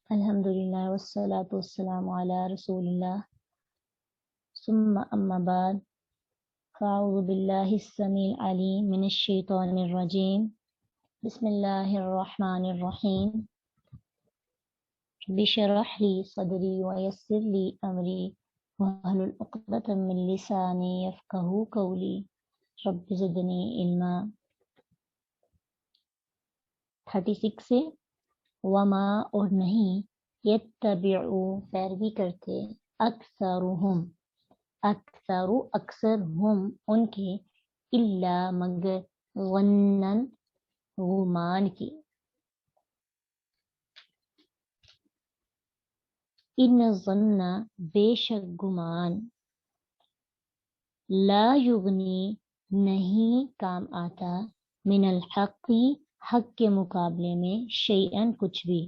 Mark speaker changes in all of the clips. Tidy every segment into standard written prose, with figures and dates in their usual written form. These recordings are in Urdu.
Speaker 1: الحمدللہ والصلاة والسلام علی رسول اللہ ثم اما بعد فاعوذ باللہ السمیع العلیم من الشیطان الرجیم بسم اللہ الرحمن الرحیم رب اشرح لی صدری ویسر لی امری واحلل عقدۃ من لسانی یفقہوا قولی رب زدنی علما۔ 36 سے وما اور نہیں یتبعو پیروی کرتے اکثرہم اکثر ہم ان کے الا مگر ظنن گمان کی۔ ان الظن بے شک گمان لا یغنی نہیں کام آتا من الحق حق کے مقابلے میں شیئن کچھ بھی۔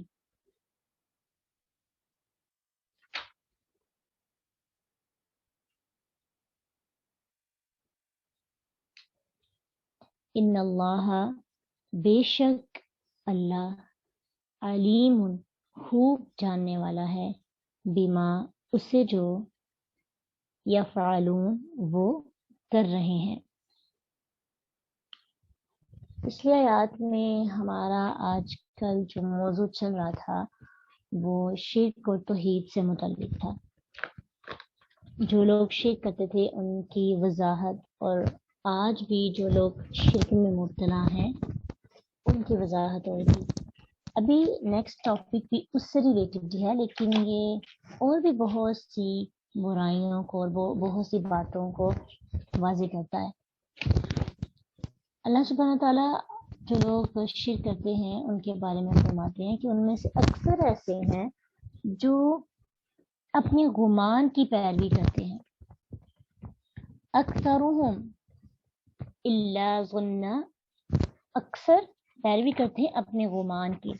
Speaker 1: ان اللہ بے شک اللہ علیم خوب جاننے والا ہے بما اسے جو یفعلون وہ کر رہے ہیں۔ پچھلی آیات میں ہمارا آج کل جو موضوع چل رہا تھا وہ شرک اور توحید سے متعلق تھا۔ جو لوگ شرک کرتے تھے ان کی وضاحت، اور آج بھی جو لوگ شرک میں مبتلا ہیں ان کی وضاحت ہوگی۔ ابھی نیکسٹ ٹاپک بھی اس سے ریلیٹڈ ہے، لیکن یہ اور بھی بہت سی برائیوں کو اور بہت سی باتوں کو واضح کرتا ہے۔ اللہ سبحانہ تعالیٰ جو لوگ شرک کرتے ہیں ان کے بارے میں فرماتے ہیں کہ ان میں سے اکثر ایسے ہیں جو اپنے گمان کی پیروی کرتے ہیں۔ اکثرہم الا ظن، اکثر پیروی کرتے ہیں اپنے گمان کی۔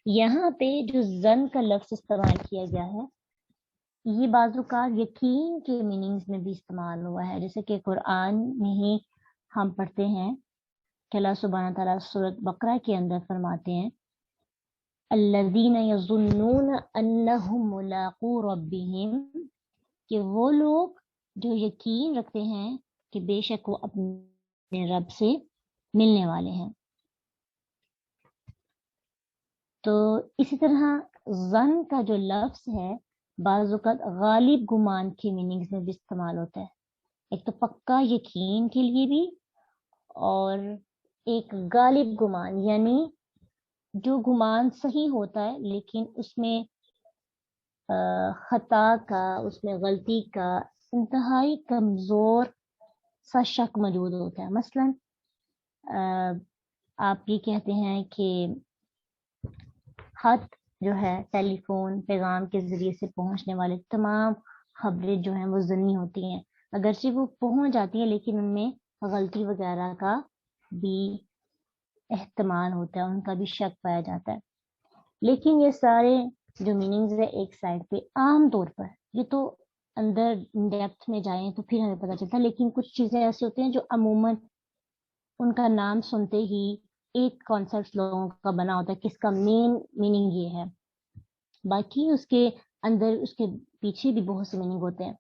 Speaker 1: یہاں پہ جو ظن کا لفظ استعمال کیا گیا ہے یہ بعض اوقات یقین کے میننگز میں بھی استعمال ہوا ہے، جیسے کہ قرآن میں ہی ہم پڑھتے ہیں کہ اللہ سبحانہ تعالیٰ سورۃ بقرہ کے اندر فرماتے ہیں الذین یظنون انہم ملاقو ربہم، کہ وہ لوگ جو یقین رکھتے ہیں کہ بے شک وہ اپنے رب سے ملنے والے ہیں۔ تو اسی طرح ظن کا جو لفظ ہے بعض اوقات غالب گمان کے میننگز میں بھی استعمال ہوتا ہے، ایک تو پکا یقین کے لیے بھی، اور ایک غالب گمان یعنی جو گمان صحیح ہوتا ہے لیکن اس میں خطا کا، اس میں غلطی کا انتہائی کمزور سا شک موجود ہوتا ہے۔ مثلا آپ یہ کہتے ہیں کہ خط جو ہے ٹیلی فون پیغام کے ذریعے سے پہنچنے والے تمام خبریں جو ہیں وہ ظنی ہوتی ہیں، اگرچہ وہ پہنچ جاتی ہیں لیکن ان میں غلطی وغیرہ کا بھی احتمال ہوتا ہے، ان کا بھی شک پایا جاتا ہے۔ لیکن یہ سارے جو میننگز ہے ایک سائڈ پہ عام طور پر، یہ تو اندر ڈیپتھ میں جائیں تو پھر ہمیں پتہ چلتا ہے، لیکن کچھ چیزیں ایسی ہوتی ہیں جو عموماً ان کا نام سنتے ہی ایک کانسیپٹ لوگوں کا بنا ہوتا ہے کہ اس کا مین میننگ یہ ہے، باقی اس کے اندر اس کے پیچھے بھی بہت سے میننگ ہوتے ہیں۔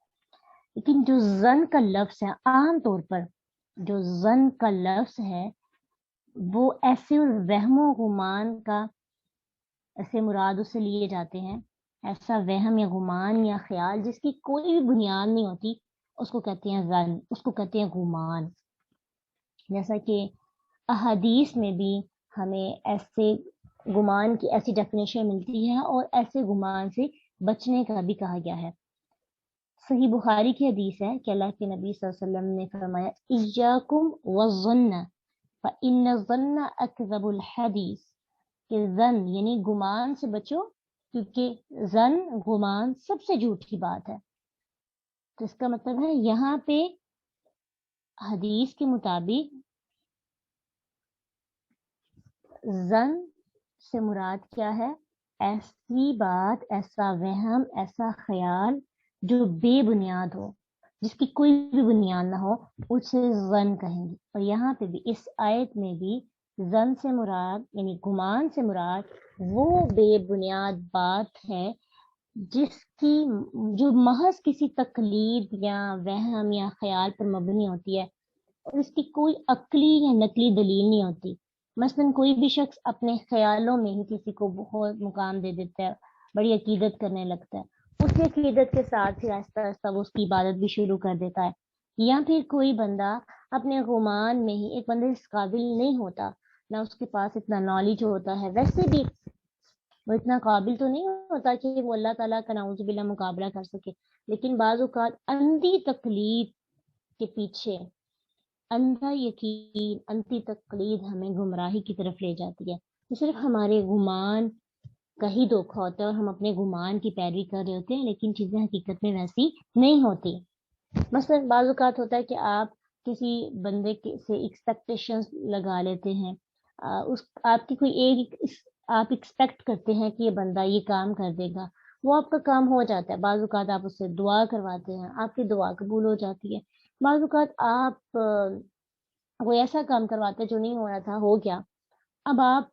Speaker 1: لیکن جو ظن کا لفظ ہے عام طور پر جو ظن کا لفظ ہے وہ ایسے وہم و گمان کا ایسے مراد اس سے لیے جاتے ہیں، ایسا وہم یا گمان یا خیال جس کی کوئی بھی بنیاد نہیں ہوتی، اس کو کہتے ہیں ظن، اس کو کہتے ہیں گمان۔ جیسا کہ احادیث میں بھی ہمیں ایسے گمان کی ایسی ڈیفینیشن ملتی ہے اور ایسے گمان سے بچنے کا بھی کہا گیا ہے۔ صحیح بخاری کی حدیث ہے کہ اللہ کے نبی صلی اللہ علیہ وسلم نے فرمایا ایاکم والظن فإن الظن اکذب الحدیث، کہ ظن یعنی گمان سے بچو کیونکہ ظن گمان سب سے جھوٹی بات ہے۔ تو اس کا مطلب ہے یہاں پہ حدیث کے مطابق ظن سے مراد کیا ہے؟ ایسی بات، ایسا وہم، ایسا خیال جو بے بنیاد ہو، جس کی کوئی بھی بنیاد نہ ہو، اسے ظن کہیں گے۔ اور یہاں پہ بھی اس آیت میں بھی زن سے مراد یعنی گمان سے مراد وہ بے بنیاد بات ہے جس کی جو محض کسی تقلید یا وہم یا خیال پر مبنی ہوتی ہے اور اس کی کوئی عقلی یا نقلی دلیل نہیں ہوتی. مثلاً کوئی بھی شخص اپنے خیالوں میں ہی کسی کو بہت مقام دے دیتا ہے، بڑی عقیدت کرنے لگتا ہے، اس کی عقیدت کے ساتھ ہی آہستہ آہستہ وہ اس کی عبادت بھی شروع کر دیتا ہے. یا پھر کوئی بندہ اپنے گمان میں ہی ایک بندے اس قابل نہیں ہوتا، نہ اس کے پاس اتنا نالج ہوتا ہے، ویسے بھی وہ اتنا قابل تو نہیں ہوتا کہ وہ اللہ تعالیٰ کا نعوذ باللہ مقابلہ کر سکے، لیکن بعض اوقات اندھی تقلید کے پیچھے اندھا یقین، اندھی تقلید ہمیں گمراہی کی طرف لے جاتی ہے. صرف ہمارے گمان کا ہی دھوکہ ہوتا ہے اور ہم اپنے گمان کی پیروی کر رہے ہوتے ہیں، لیکن چیزیں حقیقت میں ویسی نہیں ہوتی. مثلا بعض اوقات ہوتا ہے کہ آپ کسی بندے سے ایکسپیکٹیشنز لگا لیتے ہیں، آپ کی کوئی ایک آپ ایکسپیکٹ کرتے ہیں کہ یہ بندہ یہ کام کر دے گا، وہ آپ کا کام ہو جاتا ہے. بعض اوقات آپ اس سے دعا کرواتے ہیں، آپ کی دعا قبول ہو جاتی ہے. بعض اوقات آپ کوئی ایسا کام کرواتے جو نہیں ہو رہا تھا، ہو گیا. اب آپ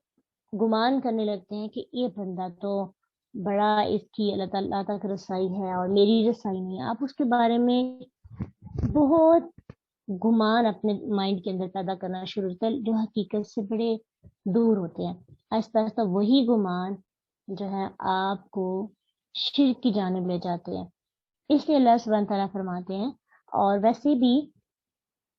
Speaker 1: گمان کرنے لگتے ہیں کہ یہ بندہ تو بڑا اس کی اللہ تعالیٰ تک رسائی ہے اور میری رسائی نہیں ہے. آپ اس کے بارے میں بہت گمان اپنے مائنڈ کے اندر پیدا کرنا شروع ہوتا ہے جو حقیقت سے بڑے دور ہوتے ہیں. آہستہ آہستہ وہی گمان جو ہے آپ کو شرک کی جانب لے جاتے ہیں. اس لیے اللہ سبحانہ تعالیٰ فرماتے ہیں، اور ویسے بھی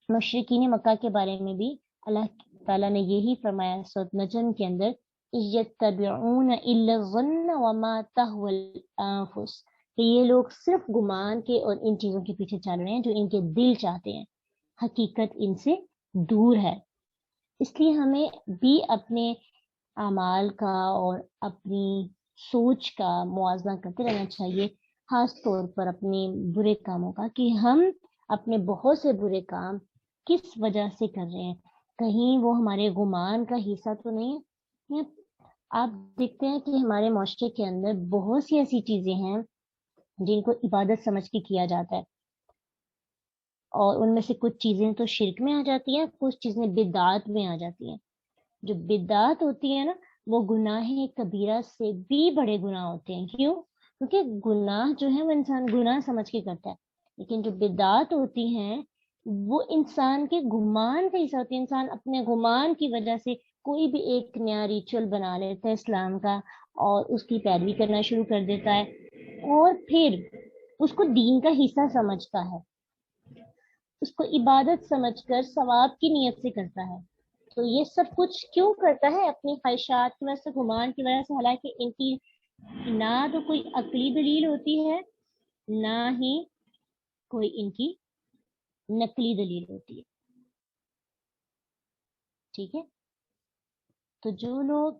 Speaker 1: مشرکین مکہ کے بارے میں بھی اللہ تعالیٰ نے یہی فرمایا سورۃ نجم کے اندر، یتبعون الا الظن وما تهوى الانفس، کہ یہ لوگ صرف گمان کے اور ان چیزوں کے پیچھے چل رہے ہیں جو ان کے دل چاہتے ہیں، حقیقت ان سے دور ہے. اس لیے ہمیں بھی اپنے اعمال کا اور اپنی سوچ کا موازنہ کرتے رہنا چاہیے، خاص طور پر اپنے برے کاموں کا، کہ ہم اپنے بہت سے برے کام کس وجہ سے کر رہے ہیں، کہیں وہ ہمارے گمان کا حصہ تو نہیں ہے. آپ دیکھتے ہیں کہ ہمارے معاشرے کے اندر بہت سی ایسی چیزیں ہیں جن کو عبادت سمجھ کے کیا جاتا ہے، اور ان میں سے کچھ چیزیں تو شرک میں آ جاتی ہیں، کچھ چیزیں بدعات میں آ جاتی ہیں. جو بدعات ہوتی ہیں نا، وہ گناہ کبیرہ سے بھی بڑے گناہ ہوتے ہیں. کیوں؟ کیونکہ گناہ جو ہے وہ انسان گناہ سمجھ کے کرتا ہے، لیکن جو بدعات ہوتی ہیں وہ انسان کے گمان کا حصہ ہوتی ہے. انسان اپنے گمان کی وجہ سے کوئی بھی ایک نیا ریچول بنا لیتا ہے اسلام کا اور اس کی پیروی کرنا شروع کر دیتا ہے، اور پھر اس کو دین کا حصہ سمجھتا ہے، اس کو عبادت سمجھ کر ثواب کی نیت سے کرتا ہے. تو یہ سب کچھ کیوں کرتا ہے؟ اپنی خواہشات کی وجہ سے، گمان کی وجہ سے، حالانکہ ان کی نہ تو کوئی عقلی دلیل ہوتی ہے، نہ ہی کوئی ان کی نقلی دلیل ہوتی ہے. ٹھیک ہے، تو جو لوگ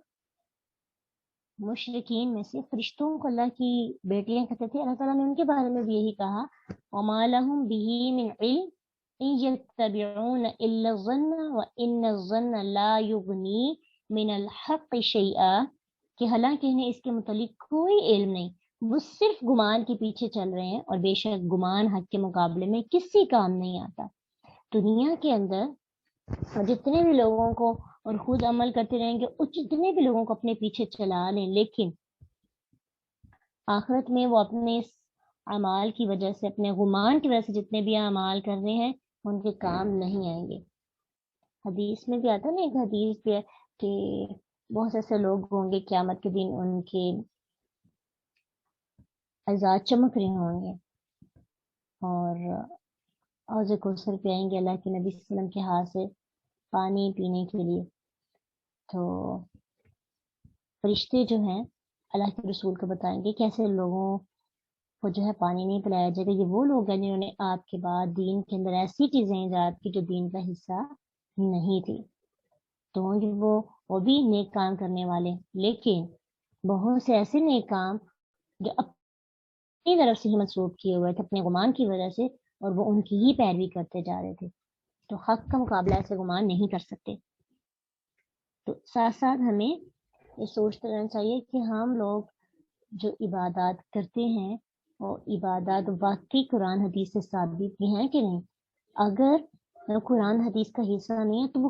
Speaker 1: مشرکین میں سے فرشتوں کو اللہ کی بیٹیاں کہتے تھے، اللہ تعالیٰ نے ان کے بارے میں بھی یہی کہا، وَمَا لَهُم بِهِ مِنْ عِلْمٍ إِن يَتَّبِعُونَ إِلَّا الظَّنَّ وَإِنَّ الظَّنَّ لَا يُغْنِي مِنَ الْحَقِّ شَيْئًا، کہ حالانکہ انہیں اس کے متعلق کوئی علم نہیں، وہ صرف گمان کے پیچھے چل رہے ہیں، اور بے شک گمان حق کے مقابلے میں کسی کام نہیں آتا. دنیا کے اندر جتنے بھی لوگوں کو، اور خود عمل کرتے رہیں گے، اور جتنے بھی لوگوں کو اپنے پیچھے چلا لیں، لیکن آخرت میں وہ اپنے اس اعمال کی وجہ سے، اپنے گمان کی وجہ سے جتنے بھی اعمال کر رہے ہیں ان کے کام نہیں آئیں گے. حدیث میں بھی آتا ہے نا، ایک حدیث بھی ہے کہ بہت سے ایسے لوگ ہوں گے قیامت کے دن ان کے اعزاز چمک رہے ہوں گے، اور حوض کوثر پہ آئیں گے اللہ کے نبی صلی اللہ علیہ وسلم کے ہاتھ سے پانی پینے کے لیے. تو فرشتے جو ہیں اللہ کے رسول کو بتائیں گے کیسے لوگوں کو جو ہے پانی نہیں پلایا جائے گا. یہ وہ لوگ ہیں جنہوں نے آپ کے بعد دین کے اندر ایسی چیزیں ایجاد کی جو دین کا حصہ نہیں تھی. تو ہوں گے وہ بھی نیک کام کرنے والے، لیکن بہت سے ایسے نیک کام جو اپنی طرف سے ہی منسوخ کیے ہوئے تھے اپنے گمان کی وجہ سے، اور وہ ان کی ہی پیروی کرتے جا رہے تھے. تو حق کا مقابلہ ایسے گمان نہیں کر سکتے. تو ساتھ ساتھ ہمیں یہ سوچتے رہنا چاہیے کہ ہم لوگ جو عبادات کرتے ہیں وہ عبادات واقعی قرآن حدیث سے ثابت بھی ہیں کہ نہیں. اگر قرآن حدیث کا حصہ نہیں ہے تو وہ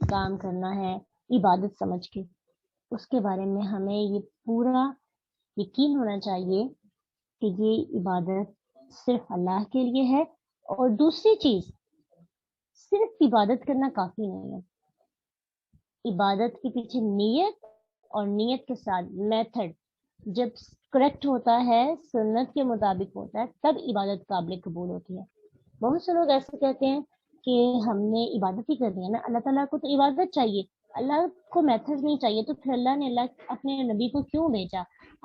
Speaker 1: کام کرنا ہے عبادت سمجھ کے، اس کے بارے میں ہمیں یہ پورا یقین ہونا چاہیے کہ یہ عبادت صرف اللہ کے لیے ہے، اور دوسری چیز صرف عبادت کرنا کافی نہیں ہے، عبادت کے پیچھے نیت، اور نیت کے ساتھ میتھڈ جب کریکٹ ہوتا ہے، سنت کے مطابق ہوتا ہے، تب عبادت قابل قبول ہوتی ہے۔ بہت سے لوگ ایسے کہتے ہیں کہ ہم نے عبادت ہی کرنی ہے نا، اللہ تعالیٰ کو تو عبادت چاہیے، اللہ کو میتھڈ نہیں چاہیے، تو پھر اللہ نے اپنے نبی کو کیوں بھیجا؟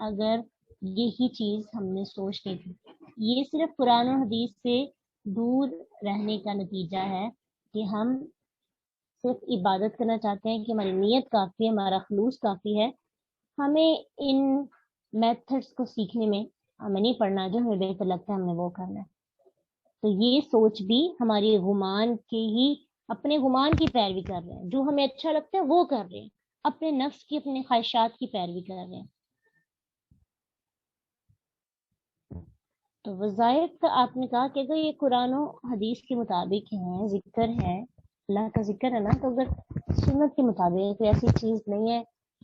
Speaker 1: اگر یہی چیز ہم نے سوچنی تھی، یہ صرف قرآن و حدیث سے دور رہنے کا نتیجہ ہے کہ ہم صرف عبادت کرنا چاہتے ہیں کہ ہماری نیت کافی ہے، ہمارا خلوص کافی ہے، ہمیں ان میتھڈس کو سیکھنے میں ہمیں نہیں پڑھنا، جو ہمیں بہتر لگتا ہے ہم نے وہ کرنا ہے۔ تو یہ سوچ بھی ہماری گمان کے ہی، اپنے گمان کی پیروی کر رہے ہیں، جو ہمیں اچھا لگتا ہے وہ کر رہے ہیں، اپنے نفس کی، اپنے خواہشات کی پیروی کر رہے ہیں۔ تو وظائف کا آپ نے کہا کہ اگر یہ قرآن و حدیث کے مطابق ہیں، ذکر ہے، اللہ کا ذکر ہے نا، تو اگر سنت کے مطابق کوئی ایسی چیز نہیں ہے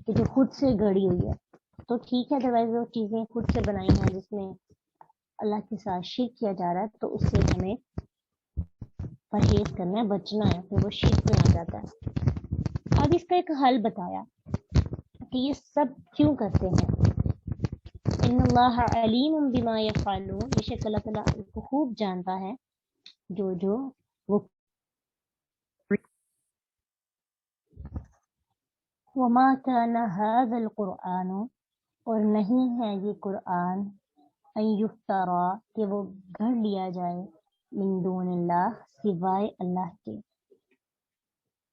Speaker 1: کہ جو خود سے گڑی ہوئی ہے تو ٹھیک ہے، ادروائز وہ چیزیں خود سے بنائی ہیں جس میں اللہ کے ساتھ شرک کیا جا رہا ہے، تو اس سے ہمیں پرہیز کرنا ہے، بچنا ہے، پھر وہ شرک میں آ جاتا ہے۔ اب اس کا ایک حل بتایا کہ یہ سب کیوں کرتے ہیں۔ ان اللہ علیم بما یفعلون، بے شک اللہ تعالیٰ کو خوب جانتا ہے جو وہ۔ وما كان هذا القرآن، اور نہیں ہے یہ قرآن، ان یفترا، کہ وہ گھڑ لیا جائے، من دون اللہ، سوائے اللہ کے،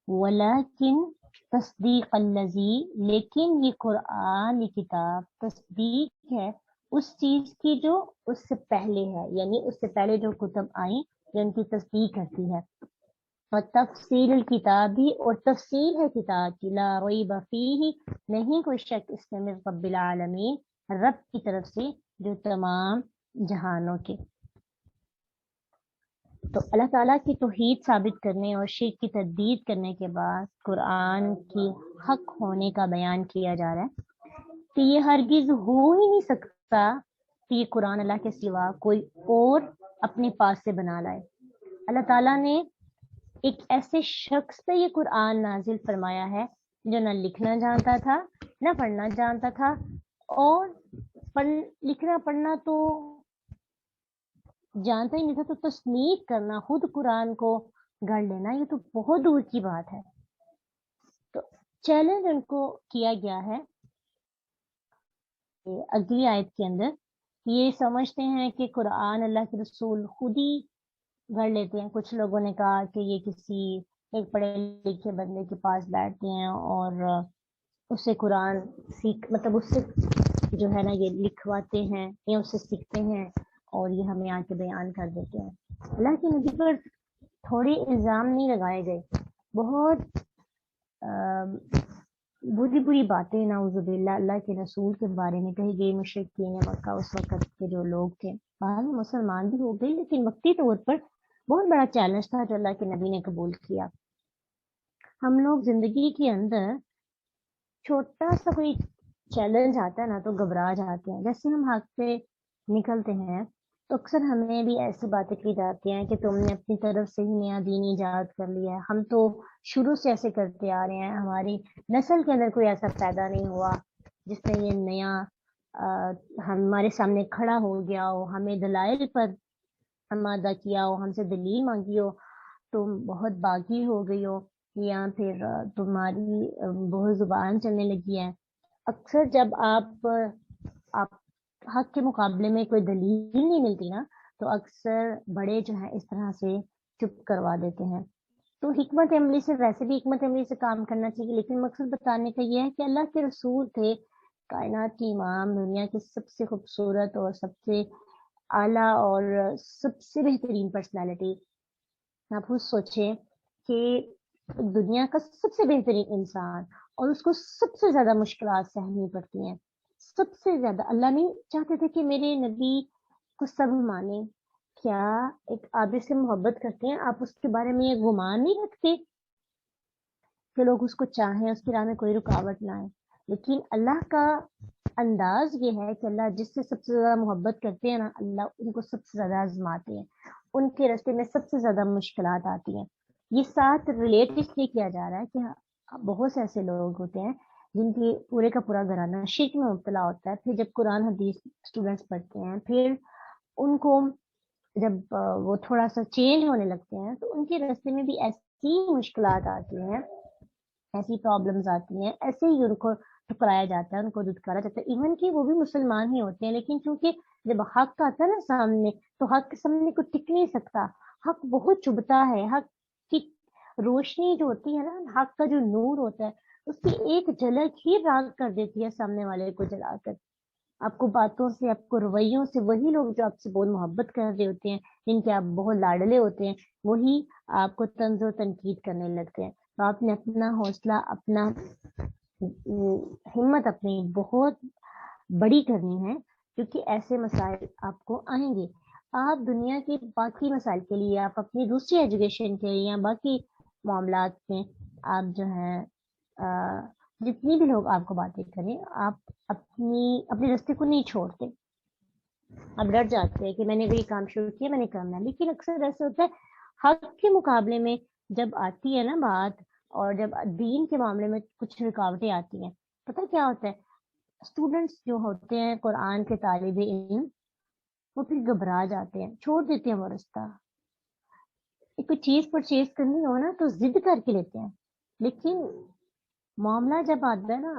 Speaker 1: ولیکن تصدیق الذی، لیکن یہ قرآن، یہ کتاب تصدیق ہے اس چیز کی جو اس سے پہلے ہے، یعنی اس سے پہلے جو کتب آئیں جن کی تصدیق کرتی ہے، اور تفصیل الکتابی، اور تفصیل ہے کتاب کی، لا ریب فیہ، نہیں کوئی شک اس میں، من رب العالمین، رب کی طرف سے جو تمام جہانوں کے۔ تو اللہ تعالیٰ کی توحید ثابت کرنے اور شرک کی تردید کرنے کے بعد قرآن کی حق ہونے کا بیان کیا جا رہا ہے کہ یہ ہرگز ہو ہی نہیں سکتا کہ یہ قرآن اللہ کے سوا کوئی اور اپنے پاس سے بنا لائے۔ اللہ تعالیٰ نے ایک ایسے شخص پہ یہ قرآن نازل فرمایا ہے جو نہ لکھنا جانتا تھا، نہ پڑھنا جانتا تھا، اور لکھنا پڑھنا تو جانتا ہی نہیں تھا، تو تصنیف کرنا، خود قرآن کو گھڑ لینا، یہ تو بہت دور کی بات ہے۔ تو چیلنج ان کو کیا گیا ہے اگلی آیت کے اندر، یہ سمجھتے ہیں کہ قرآن اللہ کے رسول خود ہی گھڑ لیتے ہیں۔ کچھ لوگوں نے کہا کہ یہ کسی ایک پڑھے لکھے بندے کے پاس بیٹھتے ہیں اور اس سے قرآن مطلب اس سے جو ہے نا یہ لکھواتے ہیں یا اس سے سیکھتے ہیں اور یہ ہمیں آ کے بیان کر دیتے ہیں۔ اللہ کے نبی پر تھوڑے الزام نہیں لگائے گئے، بہت بری بری باتیں نعوذ باللہ اللہ کے رسول کے بارے میں کہی گئی۔ مشرکین مکہ اس وقت کے جو لوگ تھے، بعد میں مسلمان بھی ہو گئے، لیکن وقتی طور پر بہت بڑا چیلنج تھا جو اللہ کے نبی نے قبول کیا۔ ہم لوگ زندگی کے اندر چھوٹا سا کوئی چیلنج آتا ہے نا تو گھبرا جاتے ہیں، جیسے ہم حق پہ نکلتے ہیں تو اکثر ہمیں بھی ایسی باتیں کی جاتی ہیں کہ تم نے اپنی طرف سے ہی نیا دین ایجاد کر لیا ہے، ہم تو شروع سے ایسے کرتے آ رہے ہیں، ہماری نسل کے اندر کوئی ایسا پیدا نہیں ہوا جس نے یہ نیا ہمارے سامنے کھڑا ہو گیا ہو، ہمیں دلائل پر آمادہ کیا ہو، ہم سے دلیل مانگی ہو، تم بہت باغی ہو گئی ہو، یا پھر تمہاری بہت زبان چلنے لگی ہے۔ اکثر جب آپ حق کے مقابلے میں کوئی دلیل نہیں ملتی نا تو اکثر بڑے جو ہیں اس طرح سے چپ کروا دیتے ہیں۔ تو حکمت عملی سے، ویسے بھی حکمت عملی سے کام کرنا چاہیے، لیکن مقصد بتانے کا یہ ہے کہ اللہ کے رسول تھے، کائنات کی امام، دنیا کی سب سے خوبصورت اور سب سے اعلیٰ اور سب سے بہترین پرسنالٹی۔ آپ خود سوچیں کہ دنیا کا سب سے بہترین انسان، اور اس کو سب سے زیادہ مشکلات سہنی پڑتی ہیں، سب سے زیادہ۔ اللہ نہیں چاہتے تھے کہ میرے نبی کو سب مانیں؟ کیا ایک عابد سے محبت کرتے ہیں آپ اس کے بارے میں یہ گمان نہیں رکھتے کہ لوگ اس کو چاہیں، اس کی راہ میں کوئی رکاوٹ نہ آئے. لیکن اللہ کا انداز یہ ہے کہ اللہ جس سے سب سے زیادہ محبت کرتے ہیں نا، اللہ ان کو سب سے زیادہ آزماتے ہیں، ان کے راستے میں سب سے زیادہ مشکلات آتی ہیں. یہ ساتھ ریلیٹ اس لیے کیا جا رہا ہے کہ بہت سے ایسے لوگ ہوتے ہیں جن کی پورے کا پورا گھرانہ شرک میں مبتلا ہوتا ہے. پھر جب قرآن حدیث اسٹوڈینٹس پڑھتے ہیں، پھر ان کو جب وہ تھوڑا سا چینج ہونے لگتے ہیں تو ان کے راستے میں بھی ایسی مشکلات آتی ہیں، ایسی پرابلمز آتی ہیں، ایسے ہی ان کو ٹھکرایا جاتا ہے، ان کو دھتکارا جاتا ہے. ایون کہ وہ بھی مسلمان ہی ہوتے ہیں، لیکن چونکہ جب حق آتا ہے نا سامنے، تو حق کے سامنے کو ٹک نہیں سکتا. حق بہت چبھتا ہے. حق کی روشنی جو ہوتی ہے نا، حق کا جو نور ہوتا ہے، اس کی ایک جھلک ہی راغ کر دیتی ہے سامنے والے کو جلا کر. آپ کو باتوں سے، آپ کو رویوں سے، وہی لوگ جو آپ سے بہت محبت کر رہے ہوتے ہیں، جن کے آپ بہت لاڈلے ہوتے ہیں، وہی آپ کو طنز و تنقید کرنے لگتے ہیں. تو آپ نے اپنا حوصلہ، اپنا ہمت اپنی بہت بڑی کرنی ہے، کیونکہ ایسے مسائل آپ کو آئیں گے. آپ دنیا کے باقی مسائل کے لیے، آپ اپنی دوسری ایجوکیشن کے لیے یا باقی معاملات میں آپ جو ہیں جتنی بھی لوگ آپ کو باتیں کریں، آپ اپنے راستے کو نہیں چھوڑتے. آپ ڈر جاتے ہیں کہ میں نے وہی کام شروع کیا، میں نے کرنا ہے. لیکن اکثر ایسا ہوتا ہے حق کے مقابلے میں جب آتی ہے نا بات، اور جب دین کے معاملے میں کچھ رکاوٹیں آتی ہیں، پتہ کیا ہوتا ہے؟ اسٹوڈنٹس جو ہوتے ہیں قرآن کے طالب علم، وہ پھر گھبرا جاتے ہیں، چھوڑ دیتے ہیں وہ رستہ. کوئی چیز پرچیز کرنی ہو نا تو ضد کر کے لیتے ہیں. لیکن معاملہ جب آتا ہے نا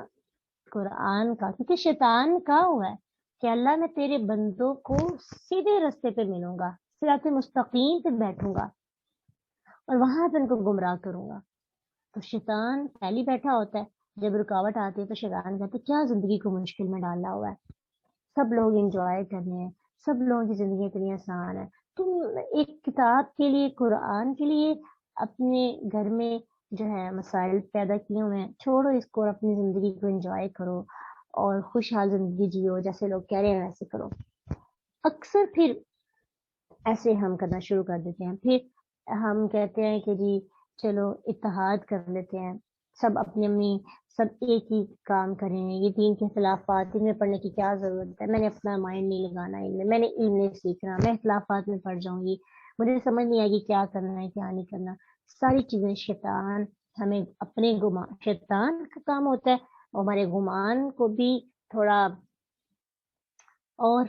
Speaker 1: قرآن کا، کیونکہ شیطان کا ہوا ہے کہ اللہ میں تیرے بندوں کو سیدھے رستے پہ ملوں گا، صراط مستقیم پہ بیٹھوں گا اور وہاں پہ ان کو گمراہ کروں گا. تو شیطان پہلی بیٹھا ہوتا ہے. جب رکاوٹ آتی ہے تو شیطان کہتے کیا زندگی کو مشکل میں ڈالا ہوا ہے، سب لوگ انجوائے کرنے ہیں، سب لوگوں کی زندگی اتنی آسان ہے، تم ایک کتاب کے لیے، قرآن کے لیے اپنے گھر میں جو ہے مسائل پیدا کیے ہوئے ہیں، چھوڑو اس کو اور اپنی زندگی کو انجوائے کرو اور خوشحال زندگی جیو، جیسے لوگ کہہ رہے ہیں ویسے کرو. اکثر پھر ایسے ہم کرنا شروع کر دیتے ہیں. پھر ہم کہتے ہیں کہ جی چلو اتحاد کر لیتے ہیں، سب اپنی سب ایک ہی کام کریں، یہ دین کے اختلافات ان میں پڑھنے کی کیا ضرورت ہے، میں نے اپنا مائنڈ نہیں لگانا ان میں نے علم نہیں سیکھنا، میں اختلافات میں پڑ جاؤں گی، مجھے سمجھ نہیں آئے گی کیا کرنا ہے کیا نہیں کرنا. ساری چیزیں شیطان ہمیں اپنے گمان، شیطان کا کام ہوتا ہے ہمارے گمان کو بھی تھوڑا اور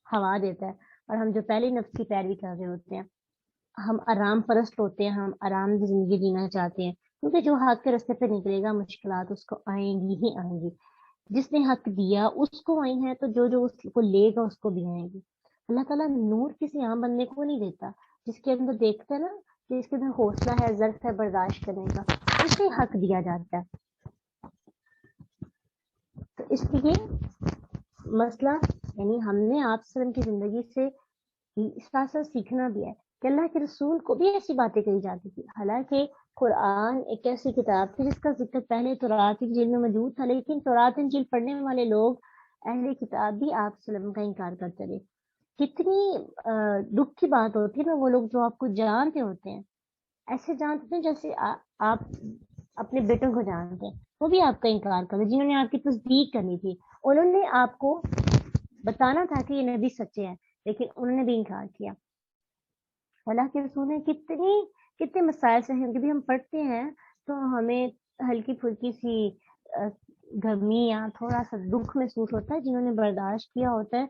Speaker 1: ہوا دیتا ہے. اور ہم جو پہلی نفس کی پیروی کر رہے ہوتے ہیں، ہم آرام پرست ہوتے ہیں، ہم آرام کی زندگی جینا چاہتے ہیں، کیونکہ جو حق کے راستے پہ نکلے گا مشکلات اس کو آئیں گی ہی آئیں گی. جس نے حق دیا اس کو آئی ہیں، تو جو اس کو لے گا اس کو بھی آئیں گی. اللہ تعالیٰ نور کسی عام بندے کو نہیں دیتا. جس کے اندر دیکھتا ہے نا کہ اس کے اندر حوصلہ ہے، ضرف ہے برداشت کرنے کا، اسے حق دیا جاتا ہے. تو اس لیے مسئلہ یعنی ہم نے آپ وسلم کی زندگی سے اس طرح سے سیکھنا بھی ہے کہ اللہ کے رسول کو بھی ایسی باتیں کہی جاتی تھی. حالانکہ قرآن ایک ایسی کتاب تھی جس کا ذکر پہلے تورات انجیل میں موجود تھا، لیکن تورات انجیل پڑھنے والے لوگ اہل کتاب بھی آپ وسلم کا انکار کرتے رہے. کتنی دکھ کی بات ہوتی ہے نا، وہ لوگ جو آپ کو جانتے ہوتے ہیں، ایسے جانتے ہیں جیسے آپ اپنے بیٹوں کو جانتے ہیں، وہ بھی آپ کا انکار کرتے. جنہوں نے آپ کی تصدیق کرنی تھی، انہوں نے آپ کو بتانا تھا کہ یہ نبی سچے ہیں، لیکن انہوں نے بھی انکار کیا. اللہ کے رسول نے کتنے مسائل سے ہیں کہ بھی ہم پڑھتے ہیں تو ہمیں ہلکی پھلکی سی گرمی یا تھوڑا سا دکھ محسوس ہوتا ہے. جنہوں نے برداشت کیا ہوتا ہے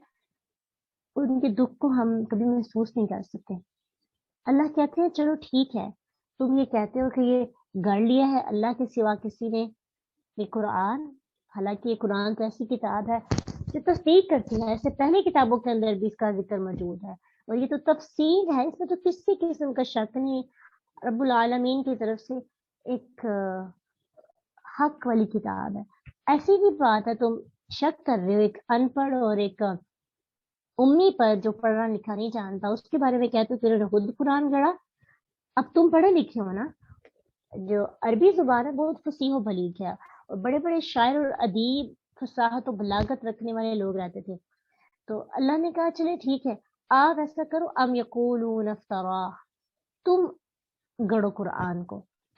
Speaker 1: ان کے دکھ کو ہم کبھی محسوس نہیں کر سکتے. اللہ کہتے ہیں چلو ٹھیک ہے، تم یہ کہتے ہو کہ یہ گڑھ لیا ہے اللہ کے سوا کسی نے یہ قرآن، حالانکہ یہ قرآن تو ایسی کتاب ہے جو تصدیق کرتی ہے، ایسے پہلے کتابوں کے اندر بھی اس کا ذکر موجود ہے، اور یہ تو تفصیل ہے، اس میں تو کسی قسم کا شک نہیں. رب العالمین کی طرف سے ایک حق والی کتاب ہے. ایسی بھی بات ہے تم شک کر رہے ہو ایک ان پڑھ اور ایک امی پر جو پڑھنا لکھا نہیں جانتا، اس کے بارے میں کہتے ہو تیرے خود قرآن گڑا. اب تم پڑھے لکھے ہو نا، جو عربی زبان ہے بہت فصیح و بلیغ ہے، اور بڑے بڑے شاعر اور ادیب، فصاحت و بلاغت رکھنے والے لوگ رہتے تھے. تو اللہ نے کہا چلے ٹھیک ہے، آپ ایسا کرو، ام یقولون افترا، تم گڑو قرآن کو،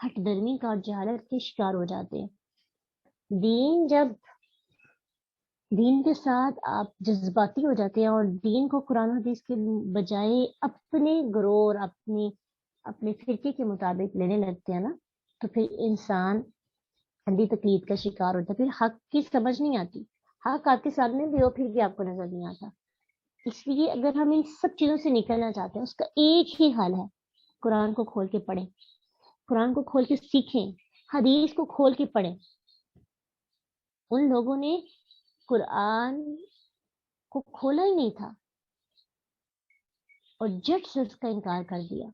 Speaker 1: ہٹ درمی کا اور جہالت کے شکار ہو جاتے ہیں. دین کے ساتھ آپ جذباتی ہو جاتے ہیں اور دین کو قرآن حدیث کے بجائے اپنے گروہ اور اپنے فرقے کے مطابق لینے لگتے ہیں نا، تو پھر انسان اندھی تقلید کا شکار ہوتا ہے. پھر حق کی سمجھ نہیں آتی. حق آپ کے سامنے بھی ہو پھر بھی آپ کو نظر نہیں آتا. اس لیے اگر ہم ان سب چیزوں سے نکلنا چاہتے ہیں، اس کا ایک ہی حل ہے، قرآن کو کھول کے پڑھیں، قرآن کو کھول کے سیکھیں، حدیث کو کھول کے پڑھیں. ان لوگوں نے قرآن کو کھولا ہی نہیں تھا اور جٹ سے اس کا انکار کر دیا.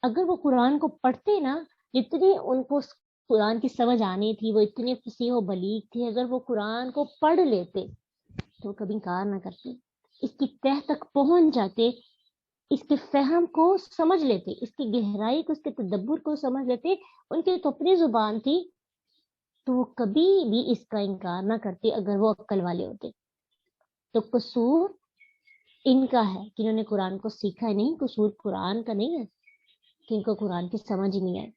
Speaker 1: اگر وہ قرآن کو پڑھتے نا، جتنی ان کو قرآن کی سمجھ آنی تھی، وہ اتنے فصیح و بلیغ تھے، اگر وہ قرآن کو پڑھ لیتے تو وہ کبھی انکار نہ کرتے، اس کی تہ تک پہنچ جاتے، اس کے فہم کو سمجھ لیتے، اس کی گہرائی کو، اس کے تدبر کو سمجھ لیتے. ان کی تو اپنی زبان تھی تو وہ کبھی بھی اس کا انکار نہ کرتے اگر وہ عقل والے ہوتے. تو قصور ان کا ہے کہ انہوں نے قرآن کو سیکھا نہیں، قصور قرآن کا نہیں ہے کہ ان کو قرآن کی سمجھ ہی نہیں آئی.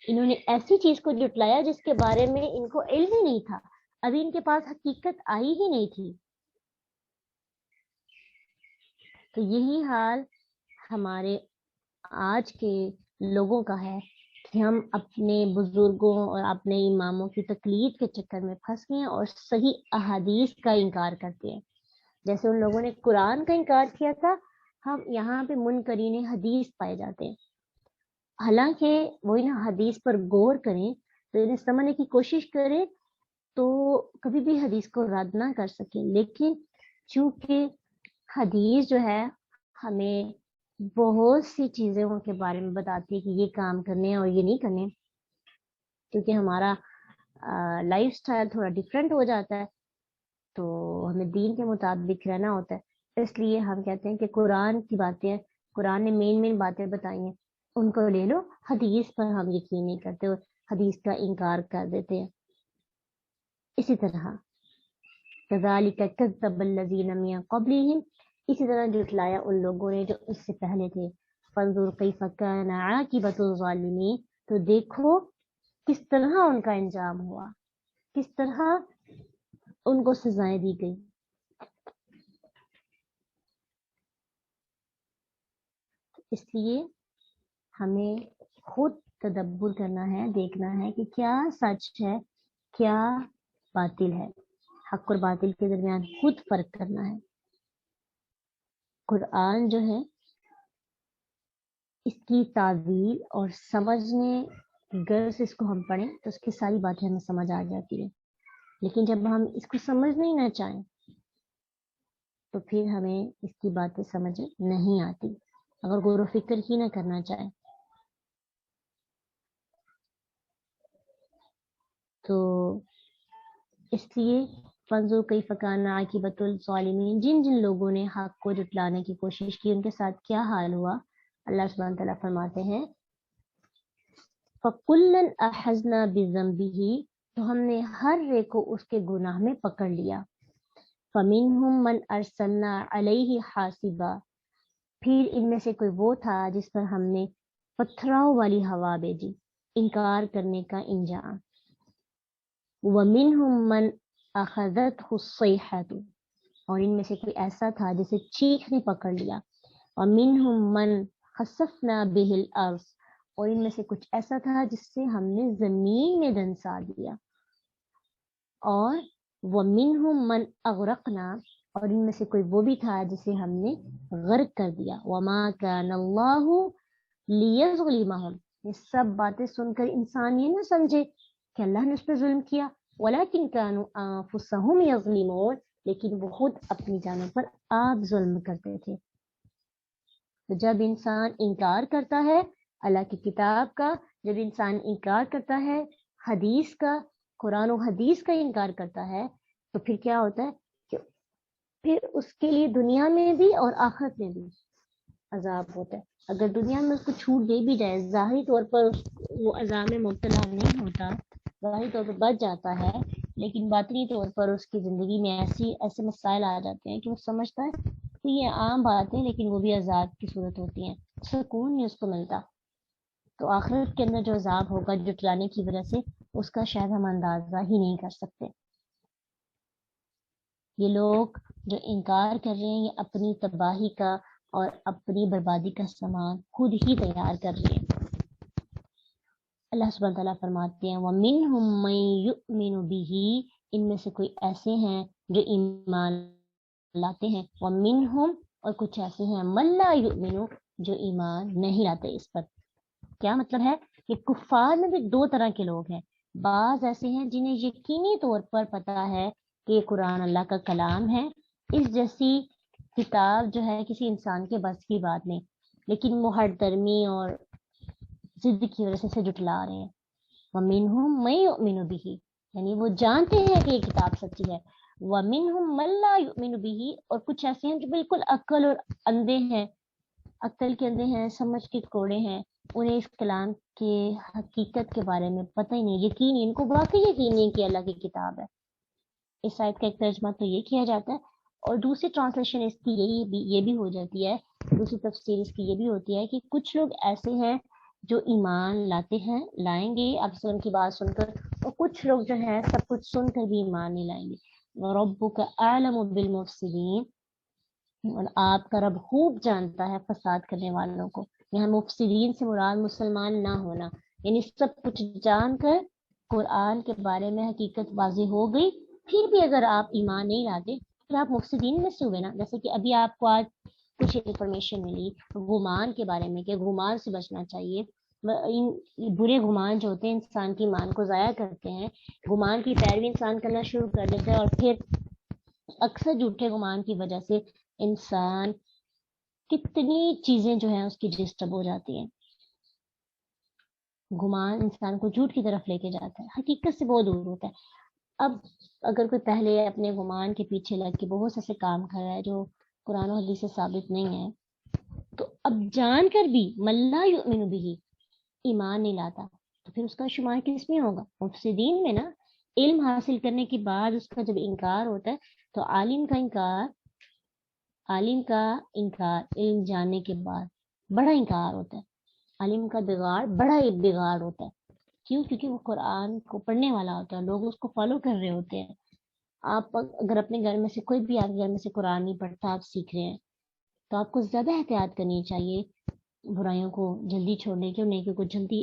Speaker 1: انہوں نے ایسی چیز کو جٹلایا جس کے بارے میں ان کو علم ہی نہیں تھا، ابھی ان کے پاس حقیقت آئی ہی نہیں تھی. تو یہی حال ہمارے آج کے لوگوں کا ہے کہ ہم اپنے بزرگوں اور اپنے اماموں کی تقلید کے چکر میں پھنس گئے ہیں اور صحیح احادیث کا انکار کرتے ہیں. جیسے ان لوگوں نے قرآن کا انکار کیا تھا، ہم یہاں پہ منکرین حدیث پائے جاتے ہیں. حالانکہ وہی نا حدیث پر غور کریں تو انہیں سمجھنے کی کوشش کریں تو کبھی بھی حدیث کو رد نہ کر سکیں. لیکن چونکہ حدیث جو ہے ہمیں بہت سی چیزوں کے بارے میں بتاتی ہے کہ یہ کام کرنے اور یہ نہیں کرنے، کیونکہ ہمارا لائف سٹائل تھوڑا ڈیفرنٹ ہو جاتا ہے تو ہمیں دین کے مطابق رہنا ہوتا ہے. اس لیے ہم کہتے ہیں کہ قرآن کی باتیں، قرآن نے مین باتیں بتائی ہیں، ان کو لے لو. حدیث پر ہم یقین نہیں کرتے اور حدیث کا انکار کر دیتے ہیں. اسی طرح كذلك كذب الذين من قبلهم، اسی طرح جھٹلایا ان لوگوں نے جو اس سے پہلے تھے. فانظر كيف كان عاقبة الظالمين، تو دیکھو کس طرح ان کا انجام ہوا، کس طرح ان کو سزائیں دی گئی. اس لیے ہمیں خود تدبر کرنا ہے، دیکھنا ہے کہ کیا سچ ہے، کیا باطل ہے. حق اور باطل کے درمیان خود فرق کرنا ہے. قرآن جو ہے اس کی تعویل اور سمجھنے غرض سے اس کو ہم پڑھیں تو اس کی ساری باتیں ہمیں سمجھ آ جاتی ہیں. لیکن جب ہم اس کو سمجھنا ہی نہ چاہیں تو پھر ہمیں اس کی باتیں سمجھ نہیں آتی، اگر غور و فکر ہی نہ کرنا چاہیں. تو اس لیے فانظر کیف کان عاقبۃ الظالمین، جن جن لوگوں نے حق کو جھٹلانے کی کوشش کی ان کے ساتھ کیا حال ہوا. اللہ سبحانہ تعالیٰ فرماتے ہیں فَكُلًّا أَخَذْنَا بِذَنبِهِ، تو ہم نے ہر ایک کو اس کے گناہ میں پکڑ لیا. فَمِنْهُمْ مَنْ أَرْسَلْنَا عَلَيْهِ حَاصِبًا، پھر ان میں سے کوئی وہ تھا جس پر ہم نے پتھراؤ والی ہوا بھیجی، انکار کرنے کا انجام. وَمِنْهُمْ مَنْ أَخَذَتْهُ الصَّيْحَةُ، اور ان میں سے کوئی ایسا تھا جسے چیخ نے پکڑ لیا. وَمِنْهُمْ مَنْ خَسَفْنَا بِهِ الْأَرْضَ، اور ان میں سے کچھ ایسا تھا جس سے ہم نے زمین میں دھنسا دیا. اور وَمِنْهُمْ مَنْ أَغْرَقْنَا، اور ان میں سے کوئی وہ بھی تھا جسے ہم نے غرق کر دیا. وَمَا كَانَ اللَّهُ لِيَظْلِمَهُمْ، یہ سب باتیں سن کر انسان یہ نہ سمجھے کہ اللہ نے اس پہ ظلم کیا. وَلَكِنْ كَانُوا أَنفُسَهُمْ يَظْلِمُونَ، لیکن وہ خود اپنی جانوں پر آپ ظلم کرتے تھے. تو جب انسان انکار کرتا ہے اللہ کی کتاب کا، جب انسان انکار کرتا ہے حدیث کا، قرآن و حدیث کا انکار کرتا ہے، تو پھر کیا ہوتا ہے کہ پھر اس کے لیے دنیا میں بھی اور آخرت میں بھی عذاب ہوتا ہے. اگر دنیا میں اس کو چھوٹ دے بھی جائے، ظاہری طور پر وہ عذاب میں مبتلا نہیں ہوتا، ظاہری طور پر بچ جاتا ہے، لیکن باطنی طور پر اس کی زندگی میں ایسے مسائل آ جاتے ہیں کہ وہ سمجھتا ہے کہ یہ عام بات ہے، لیکن وہ بھی عذاب کی صورت ہوتی ہیں، سکون نہیں اس کو ملتا. تو آخرت کے اندر جو عذاب ہوگا جٹلانے کی وجہ سے، اس کا شاید ہم اندازہ ہی نہیں کر سکتے۔ یہ لوگ جو انکار کر رہے ہیں، یہ اپنی تباہی کا اور اپنی بربادی کا سامان خود ہی تیار کر رہے ہیں۔ اللہ سبحانہ تعالیٰ فرماتے ہیں وَمِنْهُمْ مَن يُؤْمِنُ بِهِ، ان میں سے کوئی ایسے ہیں جو ایمان لاتے ہیں، وَمِنْهُمْ، اور کچھ ایسے ہیں مَن لَا يُؤْمِنُ، جو ایمان نہیں لاتے اس پر۔ کیا مطلب ہے کہ کفار میں بھی دو طرح کے لوگ ہیں۔ بعض ایسے ہیں جنہیں یقینی طور پر پتہ ہے کہ یہ قرآن اللہ کا کلام ہے، اس جیسی کتاب جو ہے کسی انسان کے بس کی بات نہیں، لیکن وہ ہر درمی اور ضد کی وجہ سے اسے جٹلا رہے ہیں۔ وَمِنْهُمْ مَن يُؤْمِنُ بِهِ، یعنی وہ جانتے ہیں کہ یہ کتاب سچی ہے۔ وَمِنْهُمْ مَن لَا يُؤْمِنُ بِهِ، اور کچھ ایسے ہیں جو بالکل عقل اور اندھے ہیں، عقل کے اندھے ہیں، سمجھ کے کوڑے ہیں، انہیں اس کلام کے حقیقت کے بارے میں پتہ ہی نہیں، یقین، ان کو واقعی یقین نہیں کہ اللہ کی کتاب ہے۔ اس آیت کا ایک ترجمہ تو یہ کیا جاتا ہے، اور دوسری ٹرانسلیشن اس کی یہ بھی ہو جاتی ہے، دوسری تفسیر اس کی یہ بھی ہوتی ہے کہ کچھ لوگ ایسے ہیں جو ایمان لاتے ہیں، لائیں گے آپ وسلم کی بات سن کر، اور کچھ لوگ جو ہیں سب کچھ سن کر بھی ایمان نہیں لائیں گے۔ وَرَبُّكَ أَعْلَمُ بِالْمُفْسِدِينَ، اور آپ کا رب خوب جانتا ہے فساد کرنے والوں کو۔ یہاں مفسدین سے مراد مسلمان نہ ہونا، یعنی سب کچھ جان کر قرآن کے بارے میں حقیقت واضح ہو گئی، پھر بھی اگر آپ ایمان نہیں لاتے پھر آپ مفسدین میں سے ہوئے نا۔ جیسے کہ ابھی آپ کو آج کچھ انفارمیشن ملی گمان کے بارے میں کہ گمان سے بچنا چاہیے۔ برے گمان جو ہوتے ہیں انسان کی ایمان کو ضائع کرتے ہیں، گمان کی پیروی انسان کرنا شروع کر دیتا ہے، اور پھر اکثر جھوٹے گمان کی وجہ سے انسان کتنی چیزیں جو ہیں اس کی ڈسٹرب ہو جاتی ہیں۔ گمان انسان کو جھوٹ کی طرف لے کے جاتا ہے، حقیقت سے بہت دور ہوتا ہے۔ اب اگر کوئی پہلے اپنے گمان کے پیچھے لگ کے بہت سے کام کر رہا ہے جو قرآن و حدیث سے ثابت نہیں ہے، تو اب جان کر بھی مَن لا یؤمن بہ، ایمان نہیں لاتا، تو پھر اس کا شمار کس میں ہوگا؟ مفسدین میں نا۔ علم حاصل کرنے کے بعد اس کا جب انکار ہوتا ہے تو عالم کا انکار علم جاننے کے بعد بڑا انکار ہوتا ہے، عالم کا بگاڑ بڑا ہی بگاڑ ہوتا ہے۔ کیوں؟ کیونکہ وہ قرآن کو پڑھنے والا ہوتا ہے، لوگ اس کو فالو کر رہے ہوتے ہیں۔ آپ اگر اپنے گھر میں سے کوئی بھی آپ کے گھر میں سے قرآن نہیں پڑھتا، آپ سیکھ رہے ہیں، تو آپ کو زیادہ احتیاط کرنی چاہیے برائیوں کو جلدی چھوڑنے کی اور نیکیوں کو جلدی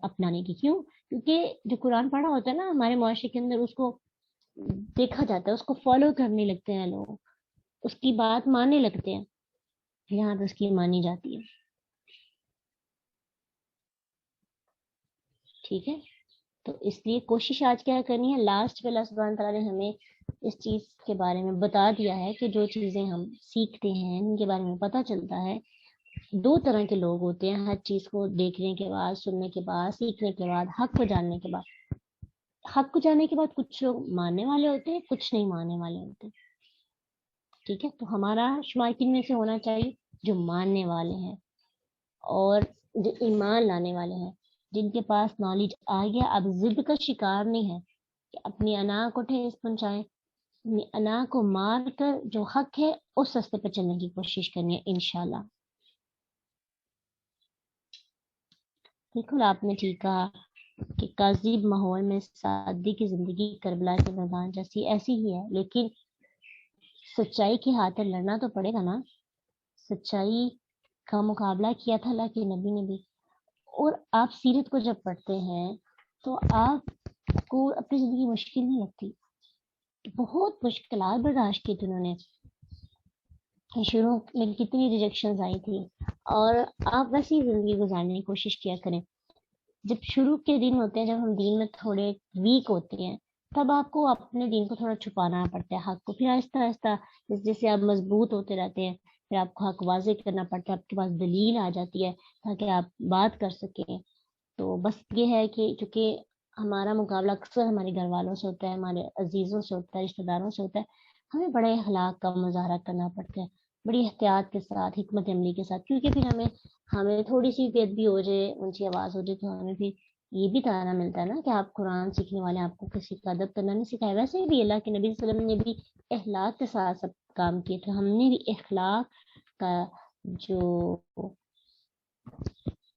Speaker 1: اپنانے کی۔ کیوں؟ کیونکہ جو قرآن پڑھا ہوتا ہے نا ہمارے معاشرے کے اندر، اس کو دیکھا جاتا ہے، اس کو فالو کرنے لگتے ہیں لوگ، اس کی بات ماننے لگتے ہیں، یہاں پہ اس کی مانی جاتی ہے۔ ٹھیک ہے، تو اس لیے کوشش آج کیا کرنی ہے، لاسٹ پہ اللہ سبحانہ تعالیٰ نے ہمیں اس چیز کے بارے میں بتا دیا ہے کہ جو چیزیں ہم سیکھتے ہیں ان کے بارے میں پتہ چلتا ہے۔ دو طرح کے لوگ ہوتے ہیں، ہر چیز کو دیکھنے کے بعد، سننے کے بعد، سیکھنے کے بعد، حق کو جاننے کے بعد۔ حق کو جاننے کے بعد کچھ لوگ ماننے والے ہوتے ہیں، کچھ نہیں ماننے والے ہوتے۔ ٹھیک ہے، تو ہمارا شمار کن میں سے ہونا چاہیے؟ جو ماننے والے ہیں اور جو ایمان لانے والے ہیں، جن کے پاس نالج آ گیا، اب ضد کا شکار نہیں ہے کہ اپنی انا کو ٹھیس پہنچائیں، اپنی انا کو مار کر جو حق ہے اس راستے پہ چلنے کی کوشش کرنی ہے انشاءاللہ۔ بالکل آپ نے ٹھیک کہا کہ کاذب ماحول میں سادی کی زندگی کربلا کے میدان جیسی ایسی ہی ہے، لیکن سچائی کی خاطر لڑنا تو پڑے گا نا۔ سچائی کا مقابلہ کیا تھا اللہ کے نبی نے بھی۔ اور آپ سیرت کو جب پڑھتے ہیں تو آپ کو اپنی زندگی مشکل نہیں لگتی، بہت مشکلات برداشت کی تھی انہوں نے، شروع میں کتنی ریجیکشنز آئی تھی، اور آپ ویسی زندگی گزارنے کی کوشش کیا کریں۔ جب شروع کے دن ہوتے ہیں، جب ہم دین میں تھوڑے ویک ہوتے ہیں، تب آپ کو اپنے دین کو تھوڑا چھپانا پڑتا ہے، حق کو، پھر آہستہ آہستہ جیسے آپ مضبوط ہوتے رہتے ہیں پھر آپ کو حق واضح کرنا پڑتا ہے، آپ کے پاس دلیل آ جاتی ہے تاکہ آپ بات کر سکیں۔ تو بس یہ ہے کہ چونکہ ہمارا مقابلہ اکثر ہمارے گھر والوں سے ہوتا ہے، ہمارے عزیزوں سے ہوتا ہے، رشتہ داروں سے ہوتا ہے، ہمیں بڑے اخلاق کا مظاہرہ کرنا پڑتا ہے، بڑی احتیاط کے ساتھ، حکمت عملی کے ساتھ، کیونکہ پھر ہمیں تھوڑی سی بے ادبی ہو جائے، اونچی آواز ہو جائے، تو ہمیں پھر یہ بھی تانا ملتا ہے نا کہ آپ قرآن سیکھنے والے، آپ کو کسی کا ادب کرنا نہیں سکھایا۔ ویسے بھی اللہ کے نبی صلی اللہ علیہ وسلم نے بھی اخلاق کے ساتھ سب کام کیے تھے، ہم نے بھی اخلاق کا جو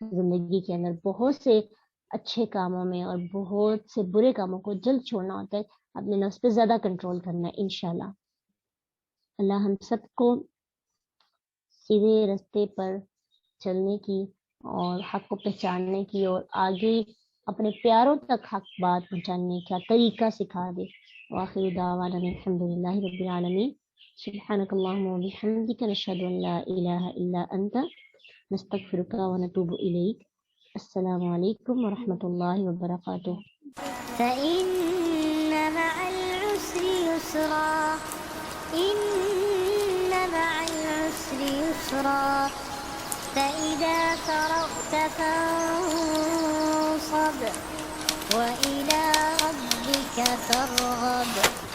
Speaker 1: زندگی کے اندر بہت سے اچھے کاموں میں اور بہت سے برے کاموں کو جلد چھوڑنا ہوتا ہے، اپنے نفس پہ زیادہ کنٹرول کرنا ہے انشاءاللہ۔ اللہ ہم سب کو سیدھے رستے پر چلنے کی اور حق کو پہچاننے کی اور آگے اپنے پیاروں تک حق بات پہنچانے کا طریقہ سکھا دے۔ وآخر دعوانا الحمدللہ رب العالمین۔ سبحانک اللہم وبحمدک، نشہد ان لا الہ الا انت، نستغفرک ونتوب الیک۔ السلام علیکم ورحمۃ اللہ وبرکاتہ۔
Speaker 2: فإن مع العسر يسرا، إن مع العسر يسرا، فإذا فرغت فانصب وإلى ربك فارغب۔